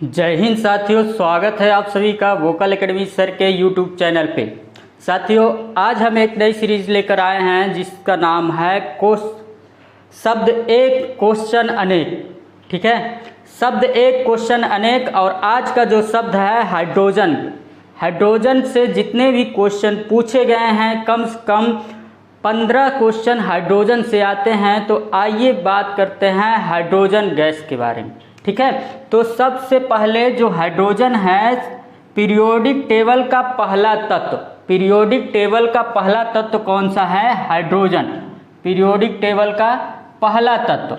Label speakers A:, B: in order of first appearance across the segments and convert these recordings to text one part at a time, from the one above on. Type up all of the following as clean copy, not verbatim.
A: जय हिंद साथियों, स्वागत है आप सभी का वोकल एकेडमी सर के यूट्यूब चैनल पे। साथियों, आज हम एक नई सीरीज लेकर आए हैं जिसका नाम है शब्द एक क्वेश्चन अनेक। ठीक है, शब्द एक क्वेश्चन अनेक। और आज का जो शब्द है हाइड्रोजन। हाइड्रोजन से जितने भी क्वेश्चन पूछे गए हैं, कम से कम 15 क्वेश्चन हाइड्रोजन से आते हैं। तो आइए बात करते हैं हाइड्रोजन गैस के बारे में। ठीक है, तो सबसे पहले जो हाइड्रोजन है, पीरियोडिक टेबल का पहला तत्व। पीरियोडिक टेबल का पहला तत्व कौन सा है? हाइड्रोजन। पीरियोडिक टेबल का पहला तत्व,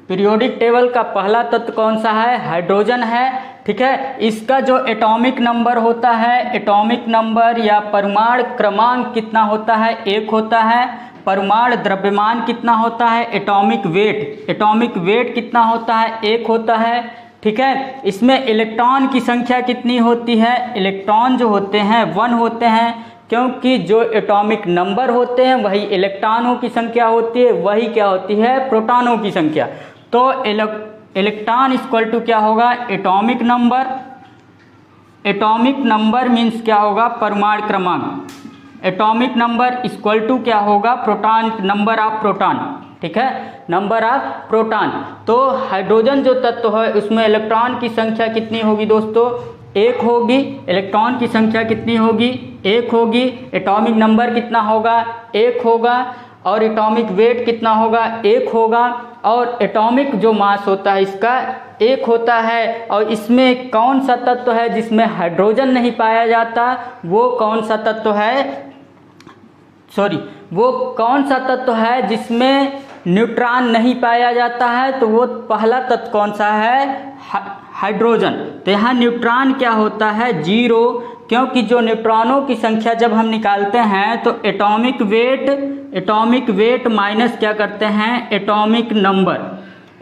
A: पीरियोडिक टेबल का पहला तत्व कौन सा है? हाइड्रोजन है। ठीक है, इसका जो एटॉमिक नंबर होता है, एटॉमिक नंबर या परमाणु क्रमांक कितना होता है? 1 होता है। परमाणु द्रव्यमान कितना होता है? एटॉमिक वेट कितना होता है? 1 होता है। ठीक है, इसमें इलेक्ट्रॉन की संख्या कितनी होती है? इलेक्ट्रॉन जो होते हैं 1 होते हैं, क्योंकि जो एटॉमिक नंबर होते हैं वही इलेक्ट्रॉनों की संख्या होती है, वही क्या होती है? प्रोटॉनों की संख्या। तो इलेक्ट्रॉन इक्वल टू क्या होगा? Atomic number. Atomic number means क्या होगा? परमाणु क्रमांक। एटॉमिक नंबर इक्वल टू क्या होगा? Proton, number of proton. ठीक है, नंबर ऑफ प्रोटॉन। तो हाइड्रोजन जो तत्व है उसमें इलेक्ट्रॉन की संख्या कितनी होगी दोस्तों? 1 होगी। इलेक्ट्रॉन की संख्या कितनी होगी? 1 होगी। एटॉमिक नंबर कितना होगा? 1 होगा। और एटॉमिक वेट कितना होगा? 1 होगा। और एटॉमिक जो मास होता है इसका 1 होता है। और इसमें कौन सा तत्व है जिसमें हाइड्रोजन नहीं पाया जाता? वो कौन सा तत्व है? वो कौन सा तत्व है जिसमें न्यूट्रॉन नहीं पाया जाता है? तो वो पहला तत्व कौन सा है? हाइड्रोजन। तो यहाँ न्यूट्रॉन क्या होता है? 0, क्योंकि जो न्यूट्रॉनों की संख्या जब हम निकालते हैं तो एटॉमिक वेट माइनस क्या करते हैं? Atomic number.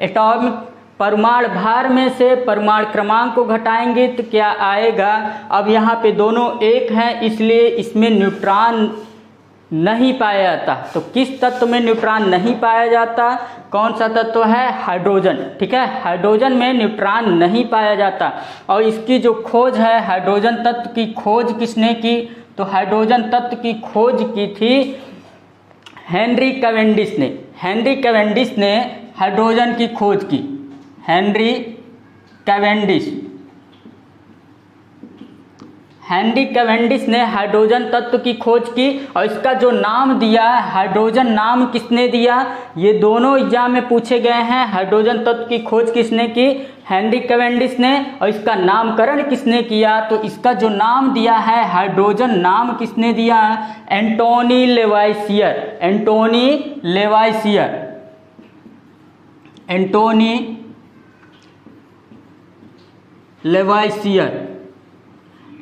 A: एटॉमिक परमाणु भार में से परमाणु क्रमांक को घटाएंगे तो क्या आएगा? अब यहाँ पे दोनों 1 हैं, इसलिए इसमें न्यूट्रॉन नहीं पाया जाता। तो किस तत्व में न्यूट्रॉन नहीं पाया जाता? कौन सा तत्व है? हाइड्रोजन। ठीक है, हाइड्रोजन में न्यूट्रॉन नहीं पाया जाता। और इसकी जो खोज है, हाइड्रोजन तत्व की खोज किसने की? तो हाइड्रोजन तत्व की खोज की थी हेनरी कैवेंडिश ने। हेनरी कैवेंडिश ने हाइड्रोजन की खोज की। हेनरी कैवेंडिश ने हाइड्रोजन तत्व की खोज की। और इसका जो नाम दिया, हाइड्रोजन नाम किसने दिया? ये दोनों एग्जाम में पूछे गए हैं। हाइड्रोजन तत्व की खोज किसने की? हेनरी कैवेंडिश ने। और इसका नामकरण किसने किया? तो इसका जो नाम दिया है हाइड्रोजन, नाम किसने दिया? एंटोनी लेवाइसियर।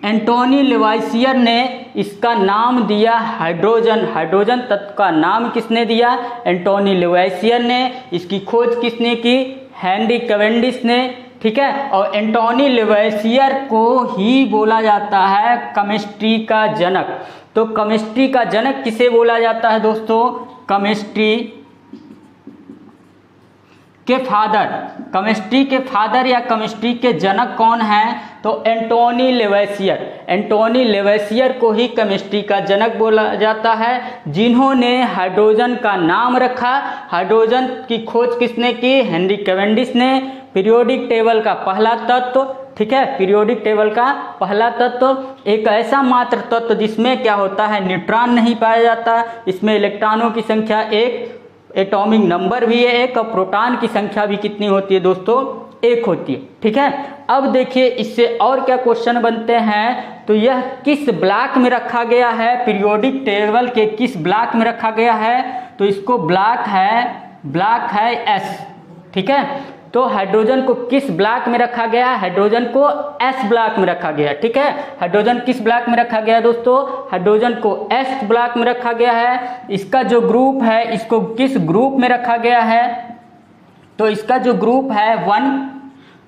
A: एंटोनी लेवाइसियर ने इसका नाम दिया हाइड्रोजन। हाइड्रोजन तत्व का नाम किसने दिया? एंटोनी लेवाइसियर ने। इसकी खोज किसने की? हेनरी कैवेंडिश ने। ठीक है, और एंटोनी लेवाइसियर को ही बोला जाता है केमिस्ट्री का जनक। तो केमिस्ट्री का जनक किसे बोला जाता है दोस्तों? केमिस्ट्री के फादर या केमिस्ट्री के जनक कौन है? तो एंटोनी लेवाइसियर को ही केमिस्ट्री का जनक बोला जाता है, जिन्होंने हाइड्रोजन का नाम रखा। हाइड्रोजन की खोज किसने की? हेनरी कैवेंडिश ने। पीरियोडिक टेबल का पहला तत्व। ठीक है, पीरियोडिक टेबल का पहला तत्व, एक ऐसा मात्र तत्व जिसमें क्या होता है? न्यूट्रॉन नहीं पाया जाता। इसमें इलेक्ट्रॉनों की संख्या 1, एटॉमिक नंबर भी है 1, और प्रोटॉन की संख्या भी कितनी होती है दोस्तों? 1 होती है। ठीक है, अब देखिए इससे और क्या क्वेश्चन बनते हैं। तो यह किस ब्लॉक में रखा गया है? पीरियोडिक टेबल के किस ब्लॉक में रखा गया है? तो इसको ब्लॉक है S। ठीक है, तो हाइड्रोजन को किस ब्लॉक में रखा गया? हाइड्रोजन को S ब्लॉक में रखा गया। ठीक है, हाइड्रोजन किस ब्लॉक में रखा गया दोस्तों? हाइड्रोजन को S ब्लॉक में रखा गया है। इसका जो ग्रुप है, इसको किस ग्रुप में रखा गया है? तो इसका जो ग्रुप है 1,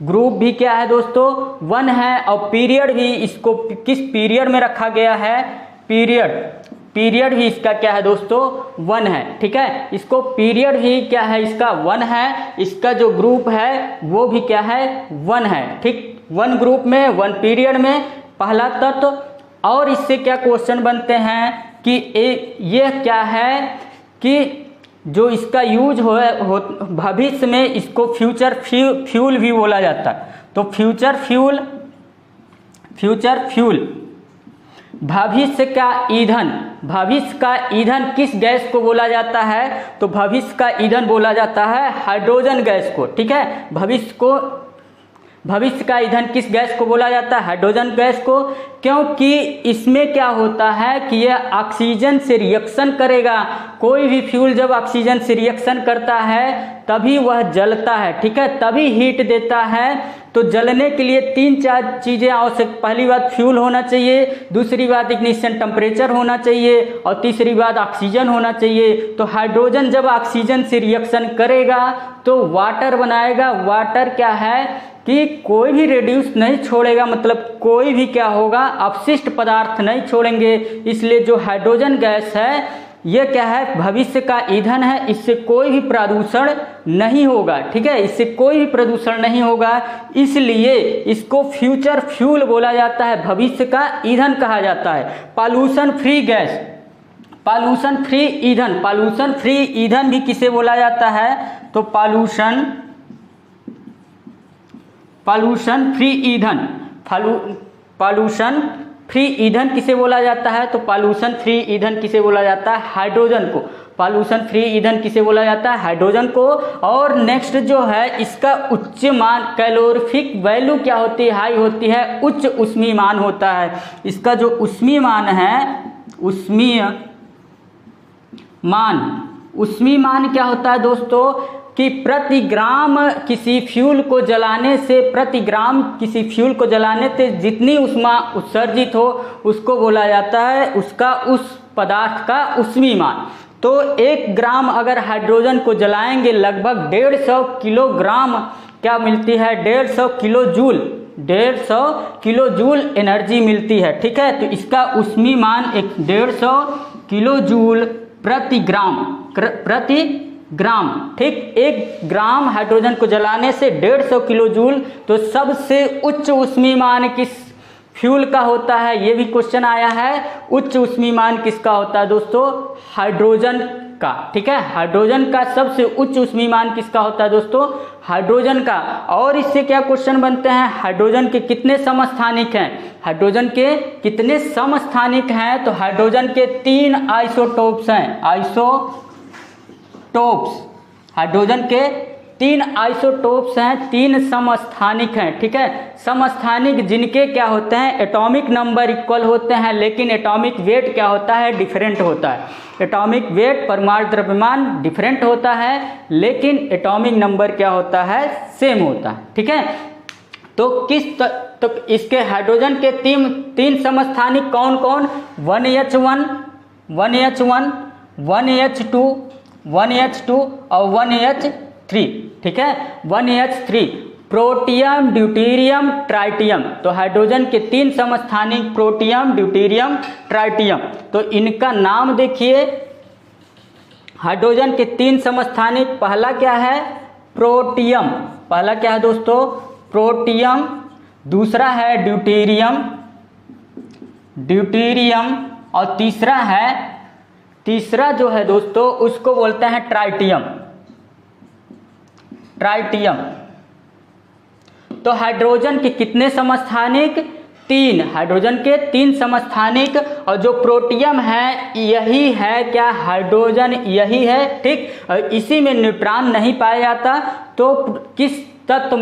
A: ग्रुप भी क्या है दोस्तों? 1 है। और पीरियड भी इसको किस पीरियड में रखा गया है? पीरियड पीरियड भी इसका क्या है दोस्तों 1 है, ठीक है। इसको पीरियड भी क्या है इसका 1 है, इसका जो ग्रुप है वो भी क्या है 1 है, ठीक। 1 ग्रुप में 1 पीरियड में पहला तत्व। और इससे क्या क्वेश्चन बनते हैं कि ये क्या है कि जो इसका यूज हो भविष्य में इसको फ्यूचर फ्यूल भी बोला जाता है। तो फ्यूचर फ्यूल भविष्य का ईंधन, भविष्य का ईंधन किस गैस को बोला जाता है? तो भविष्य का ईंधन बोला जाता है हाइड्रोजन गैस को, ठीक है। भविष्य का ईंधन किस गैस को बोला जाता है? हाइड्रोजन गैस को, क्योंकि इसमें क्या होता है कि यह ऑक्सीजन से रिएक्शन करेगा। कोई भी फ्यूल जब ऑक्सीजन से रिएक्शन करता है तभी वह जलता है, ठीक है, तभी हीट देता है। तो जलने के लिए 3-4 चीज़ें आवश्यक। पहली बात फ्यूल होना चाहिए, दूसरी बात इग्निशन टेम्परेचर होना चाहिए, और तीसरी बात ऑक्सीजन होना चाहिए। तो हाइड्रोजन जब ऑक्सीजन से रिएक्शन करेगा तो वाटर बनाएगा। वाटर क्या है कि कोई भी रेड्यूस नहीं छोड़ेगा, मतलब कोई भी क्या होगा अपशिष्ट पदार्थ नहीं छोड़ेंगे। इसलिए जो हाइड्रोजन गैस है ये क्या है भविष्य का ईंधन है, इससे कोई भी प्रदूषण नहीं होगा, ठीक है, इससे कोई भी प्रदूषण नहीं होगा। इसलिए इसको फ्यूचर फ्यूल बोला जाता है, भविष्य का ईंधन कहा जाता है। Pollution free gas, pollution free ईंधन, पॉल्यूशन फ्री ईंधन भी किसे बोला जाता है? तो पॉल्यूशन फ्री ईंधन, पॉल्यूशन फ्री ईंधन किसे बोला जाता है? तो पॉल्यूशन फ्री ईंधन किसे बोला जाता है? हाइड्रोजन को। पॉल्यूशन फ्री ईंधन किसे बोला जाता है? हाइड्रोजन को। और नेक्स्ट जो है इसका उच्च मान, कैलोरीफिक वैल्यू क्या होती है? हाई होती है, उच्च ऊष्मीय मान होता है। इसका जो ऊष्मीय मान है, ऊष्मीय मान क्या होता है दोस्तों कि प्रति ग्राम किसी फ्यूल को जलाने से जितनी ऊष्मा उत्सर्जित हो उसको बोला जाता है उसका उस पदार्थ का ऊष्मीय मान। तो 1 ग्राम अगर हाइड्रोजन को जलाएंगे लगभग 150 किलोग्राम क्या मिलती है? 150 किलो जूल एनर्जी मिलती है, ठीक है। तो इसका ऊष्मीय मान 150 किलो जूल प्रति ग्राम, ठीक। 1 ग्राम हाइड्रोजन को जलाने से 150 किलो जूल। तो सबसे उच्च ऊष्मीय मान किस फ्यूल का होता है? ये भी क्वेश्चन आया है। उच्च ऊष्मीय मान किसका होता है दोस्तों? हाइड्रोजन का, ठीक है। हाइड्रोजन का सबसे उच्च ऊष्मीय मान किसका होता है दोस्तों? हाइड्रोजन का। और इससे क्या क्वेश्चन बनते हैं? हाइड्रोजन के कितने समस्थानिक हैं? हाइड्रोजन के कितने समस्थानिक हैं? तो हाइड्रोजन के 3 आइसोटोप्स हैं, हाइड्रोजन के 3 आइसोटोप्स हैं, 3 समस्थानिक हैं, ठीक है। समस्थानिक जिनके क्या होते हैं? एटॉमिक नंबर इक्वल होते हैं, लेकिन एटॉमिक वेट क्या होता है? डिफरेंट होता है। एटॉमिक वेट परमाणु द्रव्यमान डिफरेंट होता है, लेकिन एटॉमिक नंबर क्या होता है? सेम होता है, ठीक है। तो इसके हाइड्रोजन के 3 समस्थानिक कौन कौन? 1H1, 1H2 और 1H3, ठीक है। 1H3 protium, deuterium, tritium. तो हाइड्रोजन के 3 समस्थानिक प्रोटियम, ड्यूटेरियम, ट्राइटियम। तो इनका नाम देखिए, हाइड्रोजन के 3 समस्थानिक, पहला क्या है? प्रोटियम, पहला क्या है दोस्तों? प्रोटियम। दूसरा है ड्यूटेरियम और तीसरा जो है दोस्तों उसको बोलते हैं ट्राइटियम। तो हाइड्रोजन के कितने समस्थानिक? 3। हाइड्रोजन के 3 समस्थानिक। और जो प्रोटियम है यही है क्या? हाइड्रोजन यही है, ठीक। इसी में न्यूट्रॉन नहीं पाया जाता। तो किस तत्व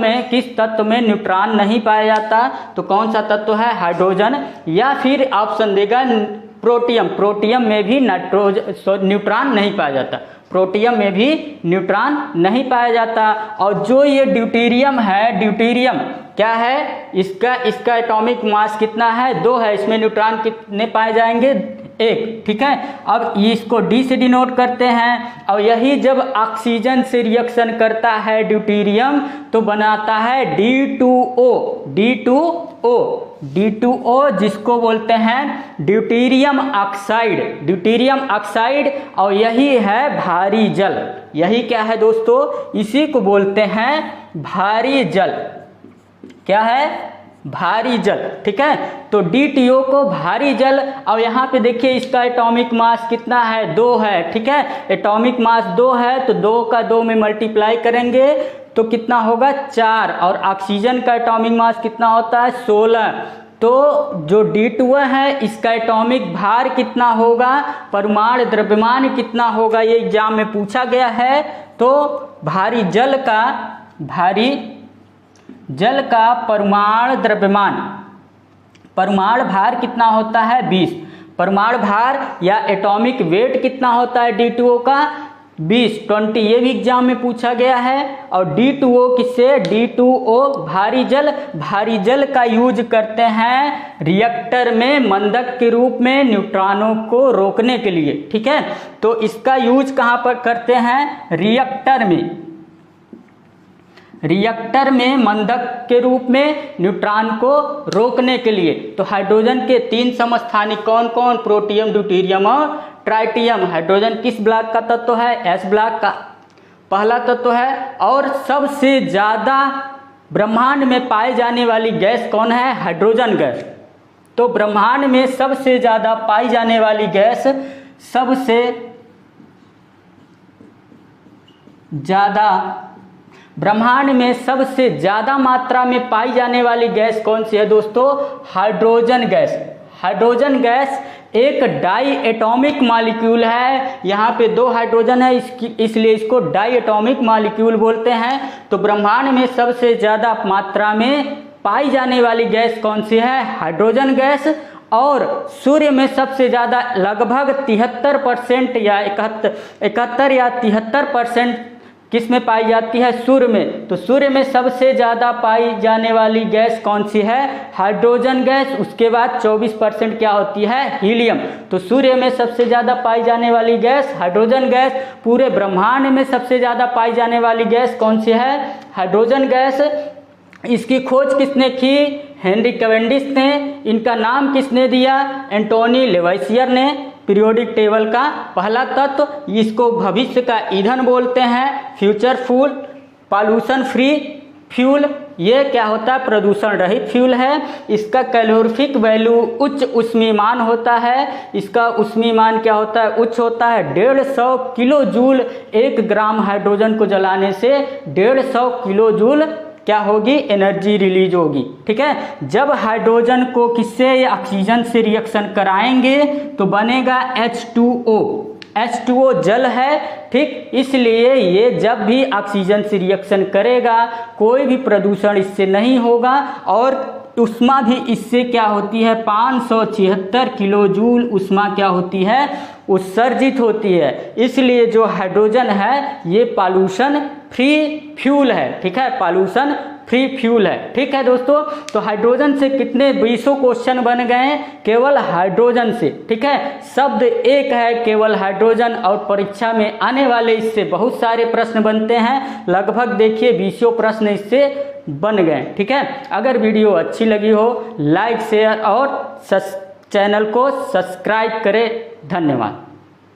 A: में न्यूट्रॉन नहीं पाया जाता? तो कौन सा तत्व है? हाइड्रोजन। या फिर ऑप्शन देगा प्रोटियम में भी न्यूट्रॉन नहीं पाया जाता, प्रोटियम में भी न्यूट्रॉन नहीं पाया जाता। और जो ये ड्यूटेरियम है, ड्यूटेरियम क्या है? इसका एटॉमिक मास कितना है? 2 है। इसमें न्यूट्रॉन कितने पाए जाएंगे? एक, ठीक है। अब इसको डी से डिनोट करते हैं, और यही जब ऑक्सीजन से रिएक्शन करता है ड्यूटेरियम तो बनाता है D2O, D2O, D2O जिसको बोलते हैं ड्यूटेरियम ऑक्साइड, ड्यूटेरियम ऑक्साइड, और यही है भारी जल। यही क्या है दोस्तों, इसी को बोलते हैं भारी जल। क्या है, भारी जल, ठीक है। तो D2O को भारी जल, और यहाँ पे देखिए इसका एटॉमिक मास कितना है, 2 है, ठीक है। एटॉमिक मास 2 है तो 2 का 2 में मल्टीप्लाई करेंगे तो कितना होगा, 4, और ऑक्सीजन का एटॉमिक मास कितना होता है, 16। तो जो D2O है इसका एटॉमिक भार कितना होगा, परमाणु द्रव्यमान कितना होगा, ये एग्जाम में पूछा गया है। तो भारी जल का परमाणु द्रव्यमान, परमाणु भार कितना होता है, 20। परमाणु भार या एटॉमिक वेट कितना होता है D2O का, 20, ये भी एग्जाम में पूछा गया है। और D2O किससे, D2O भारी जल का यूज करते हैं रिएक्टर में मंदक के रूप में न्यूट्रॉनों को रोकने के लिए, ठीक है। तो इसका यूज कहाँ पर करते हैं, रिएक्टर में मंदक के रूप में न्यूट्रॉन को रोकने के लिए। तो हाइड्रोजन के 3 समस्थानिक कौन कौन, प्रोटियम, ड्यूटेरियम और ट्राइटियम। हाइड्रोजन किस ब्लॉक का तत्व है, एस ब्लॉक का पहला तत्व है। और सबसे ज्यादा ब्रह्मांड में पाई जाने वाली गैस कौन है, हाइड्रोजन गैस। तो ब्रह्मांड में सबसे ज्यादा पाई जाने वाली गैस, ब्रह्मांड में सबसे ज्यादा मात्रा में पाई जाने वाली गैस कौन सी है दोस्तों, हाइड्रोजन गैस। हाइड्रोजन गैस एक डाई एटॉमिक मॉलिक्यूल है, यहाँ पे 2 हाइड्रोजन है इसलिए इसको डाई एटॉमिक मॉलिक्यूल बोलते हैं। तो ब्रह्मांड में सबसे ज्यादा मात्रा में पाई जाने वाली गैस कौन सी है, हाइड्रोजन गैस। और सूर्य में सबसे ज़्यादा लगभग 73% या 71 या 73% किस में पाई जाती है, सूर्य में। तो सूर्य में सबसे ज़्यादा पाई जाने वाली गैस कौन सी है, हाइड्रोजन गैस। उसके बाद 24% क्या होती है, हीलियम। तो सूर्य में सबसे ज़्यादा पाई जाने वाली गैस हाइड्रोजन गैस। पूरे ब्रह्मांड में सबसे ज़्यादा पाई जाने वाली गैस कौन सी है, हाइड्रोजन गैस। इसकी खोज किसने की, हेनरी कैवेंडिश ने। इनका नाम किसने दिया, एंटोनी लेवैसियर ने। पीरियोडिक टेबल का पहला तत्व, इसको भविष्य का ईंधन बोलते हैं, future fuel, pollution free fuel. ये क्या होता है, प्रदूषण रहित फ्यूल है। इसका कैलोरीफिक वैल्यू उच्च उष्मीमान होता है। इसका उष्मीमान क्या होता है, उच्च होता है। 150 किलो जूल 1 ग्राम हाइड्रोजन को जलाने से 150 किलो जूल क्या होगी, एनर्जी रिलीज होगी, ठीक है। जब हाइड्रोजन को किससे, ऑक्सीजन से रिएक्शन कराएंगे तो बनेगा H2O। H2O जल है, ठीक। इसलिए ये जब भी ऑक्सीजन से रिएक्शन करेगा कोई भी प्रदूषण इससे नहीं होगा। और उष्मा भी इससे क्या होती है, 576 किलो जूल उष्मा क्या होती है, उत्सर्जित होती है। इसलिए जो हाइड्रोजन है ये पॉल्यूशन फ्री फ्यूल है, ठीक है, पॉल्यूशन फ्री फ्यूल है, ठीक है दोस्तों। तो हाइड्रोजन से कितने 20 क्वेश्चन बन गए केवल हाइड्रोजन से, ठीक है। शब्द एक है केवल हाइड्रोजन, और परीक्षा में आने वाले इससे बहुत सारे प्रश्न बनते हैं। लगभग देखिए 20 प्रश्न इससे बन गए, ठीक है। अगर वीडियो अच्छी लगी हो लाइक शेयर और चैनल को सब्सक्राइब करें। धन्यवाद।